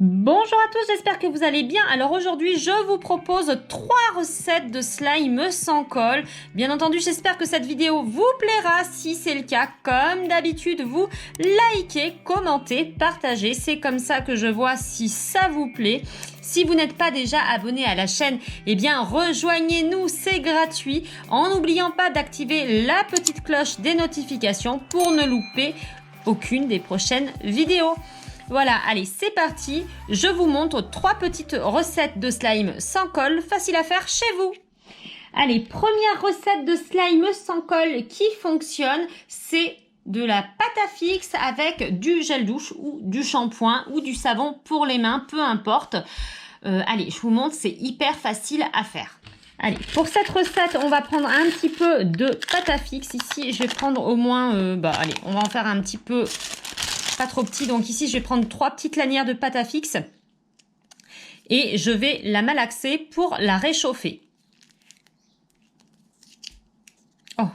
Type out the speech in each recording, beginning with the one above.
Bonjour à tous, j'espère que vous allez bien. Alors aujourd'hui, je vous propose 3 recettes de slime sans colle. Bien entendu, j'espère que cette vidéo vous plaira. Si c'est le cas, comme d'habitude, vous likez, commentez, partagez. C'est comme ça que je vois si ça vous plaît. Si vous n'êtes pas déjà abonné à la chaîne, eh bien rejoignez-nous, c'est gratuit. En n'oubliant pas d'activer la petite cloche des notifications pour ne louper aucune des prochaines vidéos. Voilà, allez, c'est parti. Je vous montre 3 petites recettes de slime sans colle, facile à faire chez vous. Allez, première recette de slime sans colle qui fonctionne, c'est de la pâte à fixe avec du gel douche ou du shampoing ou du savon pour les mains, peu importe. Allez, je vous montre, c'est hyper facile à faire. Allez, pour cette recette, on va prendre un petit peu de pâte à fixe. Ici, je vais prendre au moins, allez, on va en faire un petit peu... pas trop petit, donc ici je vais prendre 3 petites lanières de pâte à fixe et je vais la malaxer pour la réchauffer. Oh,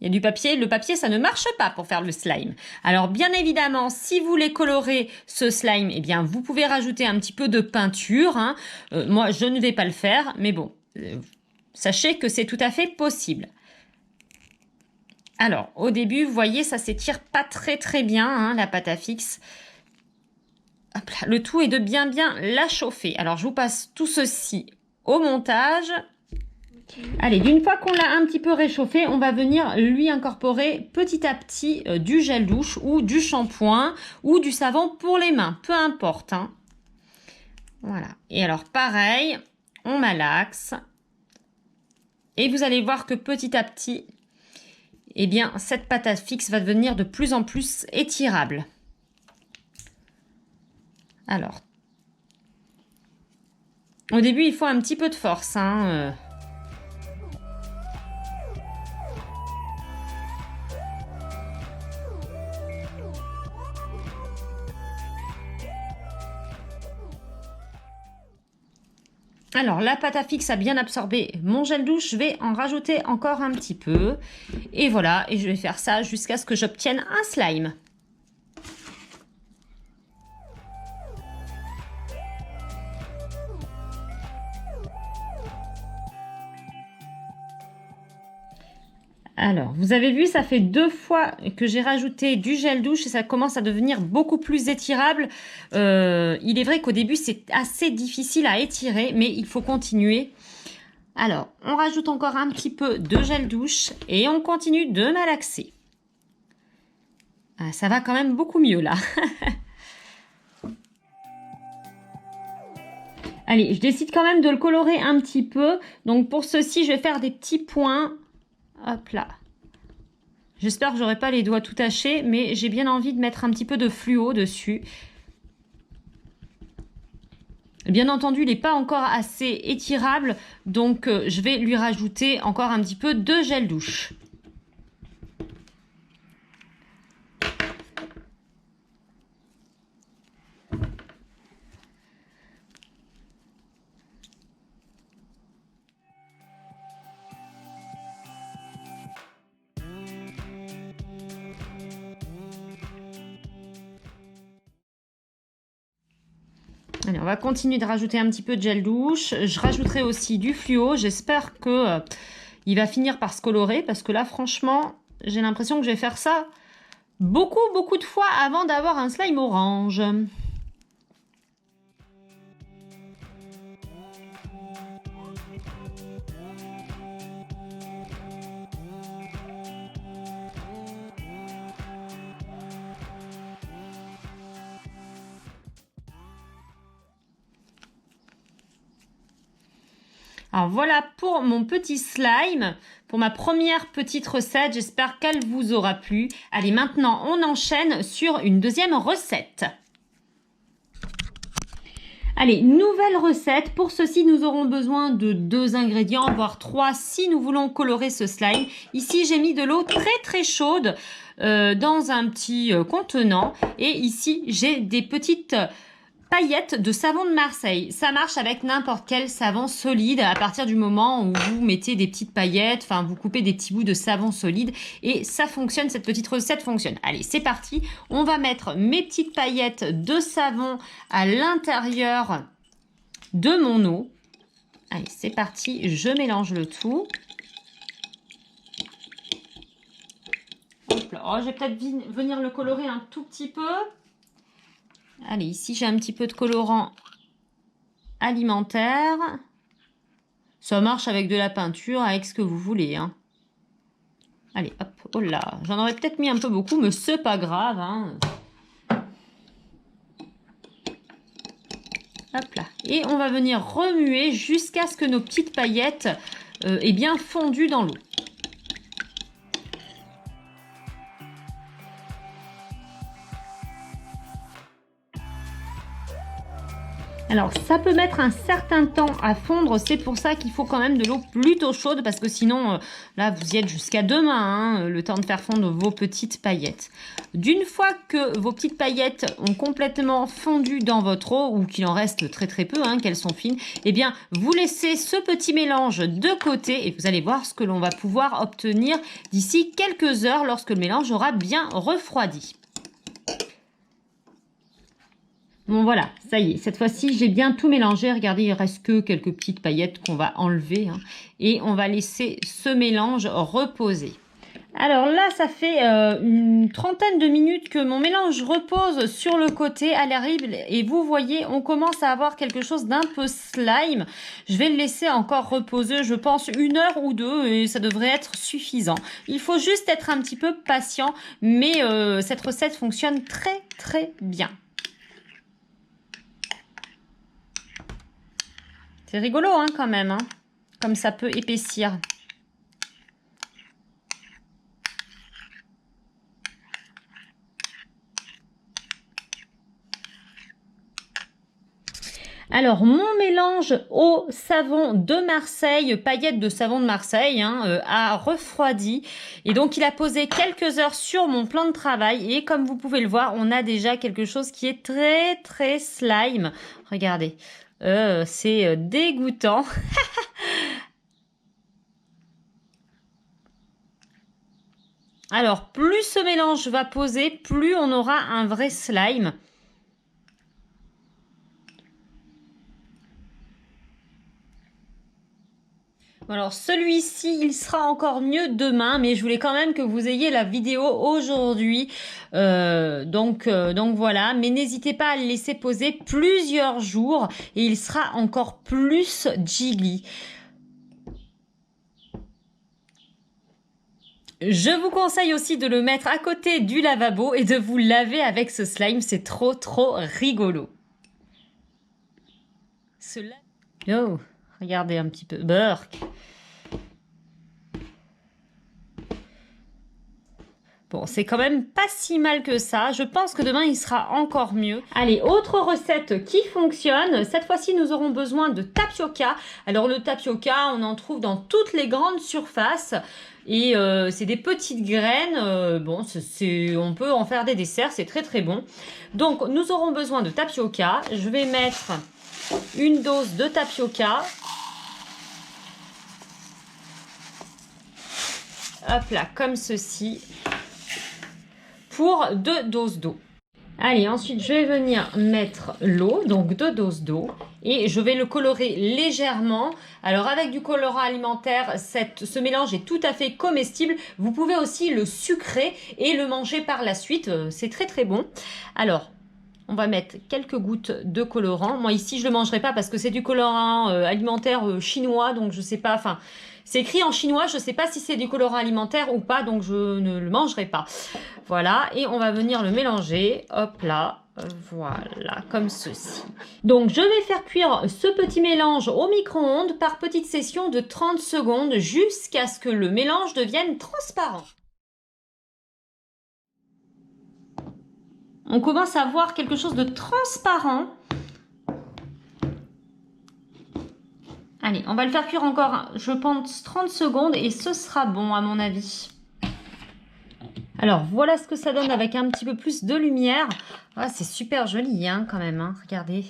il y a du papier, le papier ça ne marche pas pour faire le slime. Alors bien évidemment, si vous voulez colorer ce slime, eh bien vous pouvez rajouter un petit peu de peinture, hein. Moi je ne vais pas le faire, mais bon, sachez que c'est tout à fait possible. Alors, au début, vous voyez, ça s'étire pas très bien, hein, la pâte à fixe. Hop là, le tout est de bien la chauffer. Alors, je vous passe tout ceci au montage. Allez, d'une fois qu'on l'a un petit peu réchauffé, on va venir lui incorporer petit à petit du gel douche ou du shampoing ou du savon pour les mains, peu importe, hein. Voilà. Et alors, pareil, on malaxe. Et vous allez voir que petit à petit... eh bien, cette pâte à fixe va devenir de plus en plus étirable. Alors, au début, il faut un petit peu de force, hein. Alors, la pâte à fixe a bien absorbé mon gel douche. Je vais en rajouter encore un petit peu. Et voilà, et je vais faire ça jusqu'à ce que j'obtienne un slime. Alors, vous avez vu, ça fait 2 fois que j'ai rajouté du gel douche et ça commence à devenir beaucoup plus étirable. Il est vrai qu'au début, c'est assez difficile à étirer, mais il faut continuer. Alors, on rajoute encore un petit peu de gel douche et on continue de malaxer. Ah, ça va quand même beaucoup mieux là. Allez, je décide quand même de le colorer un petit peu. Donc pour ceci, je vais faire des petits points. Hop là. J'espère que j'aurai pas les doigts tout tachés, mais j'ai bien envie de mettre un petit peu de fluo dessus. Bien entendu, il n'est pas encore assez étirable, donc je vais lui rajouter encore un petit peu de gel douche. Allez, on va continuer de rajouter un petit peu de gel douche. Je rajouterai aussi du fluo. J'espère que il va finir par se colorer parce que là, franchement, j'ai l'impression que je vais faire ça beaucoup de fois avant d'avoir un slime orange. Alors voilà pour mon petit slime, pour ma première petite recette. J'espère qu'elle vous aura plu. Allez, maintenant on enchaîne sur une deuxième recette. Allez, nouvelle recette. Pour ceci, nous aurons besoin de 2 ingrédients, voire 3 si nous voulons colorer ce slime. Ici, j'ai mis de l'eau très chaude dans un petit contenant. Et ici, j'ai des petites paillettes de savon de Marseille. Ça marche avec n'importe quel savon solide à partir du moment où vous mettez des petites paillettes, enfin vous coupez des petits bouts de savon solide et ça fonctionne, cette petite recette fonctionne. Allez, c'est parti. On va mettre mes petites paillettes de savon à l'intérieur de mon eau. Allez, c'est parti, je mélange le tout. Hop là. Oh, je vais peut-être venir le colorer un tout petit peu. Allez, ici j'ai un petit peu de colorant alimentaire. Ça marche avec de la peinture, avec ce que vous voulez, hein. Allez, hop, oh là, j'en aurais peut-être mis un peu beaucoup, mais c'est pas grave, hein. Hop là. Et on va venir remuer jusqu'à ce que nos petites paillettes aient bien fondu dans l'eau. Alors, ça peut mettre un certain temps à fondre. C'est pour ça qu'il faut quand même de l'eau plutôt chaude parce que sinon, là, vous y êtes jusqu'à demain, hein, le temps de faire fondre vos petites paillettes. D'une fois que vos petites paillettes ont complètement fondu dans votre eau ou qu'il en reste très très peu, hein, qu'elles sont fines, eh bien, vous laissez ce petit mélange de côté et vous allez voir ce que l'on va pouvoir obtenir d'ici quelques heures lorsque le mélange aura bien refroidi. Bon voilà, ça y est, cette fois-ci j'ai bien tout mélangé. Regardez, il reste que quelques petites paillettes qu'on va enlever, hein, et on va laisser ce mélange reposer. Alors là, ça fait une trentaine de minutes que mon mélange repose sur le côté à l'air libre et vous voyez, on commence à avoir quelque chose d'un peu slime. Je vais le laisser encore reposer, je pense 1 heure ou 2 et ça devrait être suffisant. Il faut juste être un petit peu patient, mais cette recette fonctionne très très bien. C'est rigolo, hein, quand même, hein, comme ça peut épaissir. Alors, mon mélange au savon de Marseille, paillettes de savon de Marseille, hein, a refroidi. Et donc, il a posé quelques heures sur mon plan de travail. Et comme vous pouvez le voir, on a déjà quelque chose qui est très, très slime. Regardez. C'est dégoûtant. Alors, plus ce mélange va poser, plus on aura un vrai slime. Alors, celui-ci, il sera encore mieux demain, mais je voulais quand même que vous ayez la vidéo aujourd'hui. Donc voilà, mais n'hésitez pas à le laisser poser plusieurs jours et il sera encore plus jiggly. Je vous conseille aussi de le mettre à côté du lavabo et de vous laver avec ce slime, c'est trop rigolo. Oh, regardez un petit peu, Burk. Bon, c'est quand même pas si mal que ça. Je pense que demain, il sera encore mieux. Allez, autre recette qui fonctionne. Cette fois-ci, nous aurons besoin de tapioca. Alors, le tapioca, on en trouve dans toutes les grandes surfaces. Et c'est des petites graines. Bon, on peut en faire des desserts. C'est très bon. Donc, nous aurons besoin de tapioca. Je vais mettre une dose de tapioca. Hop là, comme ceci. Pour 2 doses d'eau. Allez, ensuite, je vais venir mettre l'eau, donc 2 doses d'eau. Et je vais le colorer légèrement. Alors, avec du colorant alimentaire, ce mélange est tout à fait comestible. Vous pouvez aussi le sucrer et le manger par la suite. C'est très bon. Alors, on va mettre quelques gouttes de colorant. Moi, ici, je ne le mangerai pas parce que c'est du colorant alimentaire chinois. Donc, je ne sais pas... Enfin, c'est écrit en chinois. Je ne sais pas si c'est du colorant alimentaire ou pas. Donc, je ne le mangerai pas. Voilà. Et on va venir le mélanger. Hop là. Voilà. Comme ceci. Donc, je vais faire cuire ce petit mélange au micro-ondes par petite session de 30 secondes jusqu'à ce que le mélange devienne transparent. On commence à voir quelque chose de transparent. Allez, on va le faire cuire encore, je pense, 30 secondes et ce sera bon à mon avis. Alors voilà ce que ça donne avec un petit peu plus de lumière. Ah, c'est super joli hein, quand même, hein. Regardez.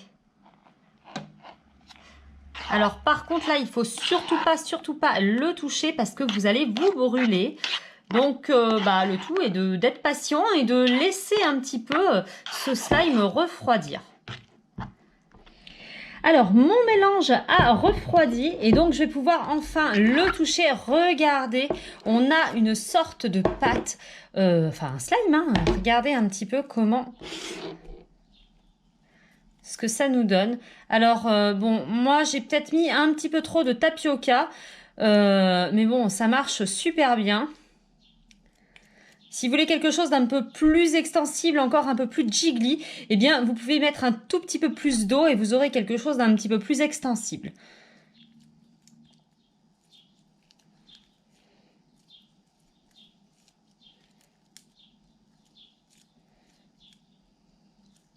Alors par contre là, il faut surtout pas le toucher parce que vous allez vous brûler. Donc le tout est d'être patient et de laisser un petit peu ce slime refroidir. Alors mon mélange a refroidi et donc je vais pouvoir enfin le toucher. Regardez, on a une sorte de pâte, enfin un slime, hein. Regardez un petit peu comment... ce que ça nous donne. Alors, bon, moi, j'ai peut-être mis un petit peu trop de tapioca. Mais bon, ça marche super bien. Si vous voulez quelque chose d'un peu plus extensible, encore un peu plus jiggly, eh bien, vous pouvez mettre un tout petit peu plus d'eau et vous aurez quelque chose d'un petit peu plus extensible.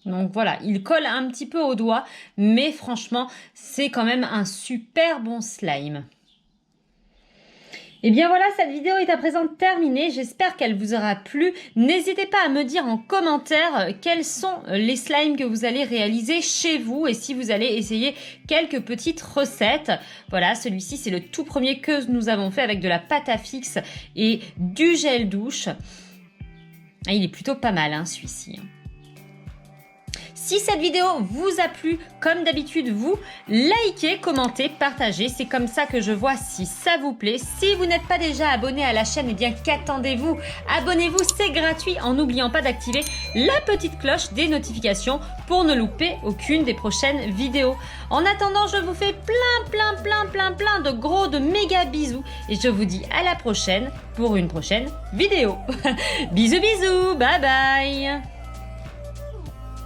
Donc voilà, il colle un petit peu au doigt, mais franchement, c'est quand même un super bon slime. Et bien voilà, cette vidéo est à présent terminée. J'espère qu'elle vous aura plu. N'hésitez pas à me dire en commentaire quels sont les slimes que vous allez réaliser chez vous et si vous allez essayer quelques petites recettes. Voilà, celui-ci, c'est le tout premier que nous avons fait avec de la pâte à fixe et du gel douche. Et il est plutôt pas mal, hein, celui-ci. Si cette vidéo vous a plu, comme d'habitude, vous likez, commentez, partagez. C'est comme ça que je vois si ça vous plaît. Si vous n'êtes pas déjà abonné à la chaîne, eh bien qu'attendez-vous? Abonnez-vous, c'est gratuit en n'oubliant pas d'activer la petite cloche des notifications pour ne louper aucune des prochaines vidéos. En attendant, je vous fais plein de gros, de méga bisous. Et je vous dis à la prochaine pour une prochaine vidéo. Bisous, bisous, bye bye.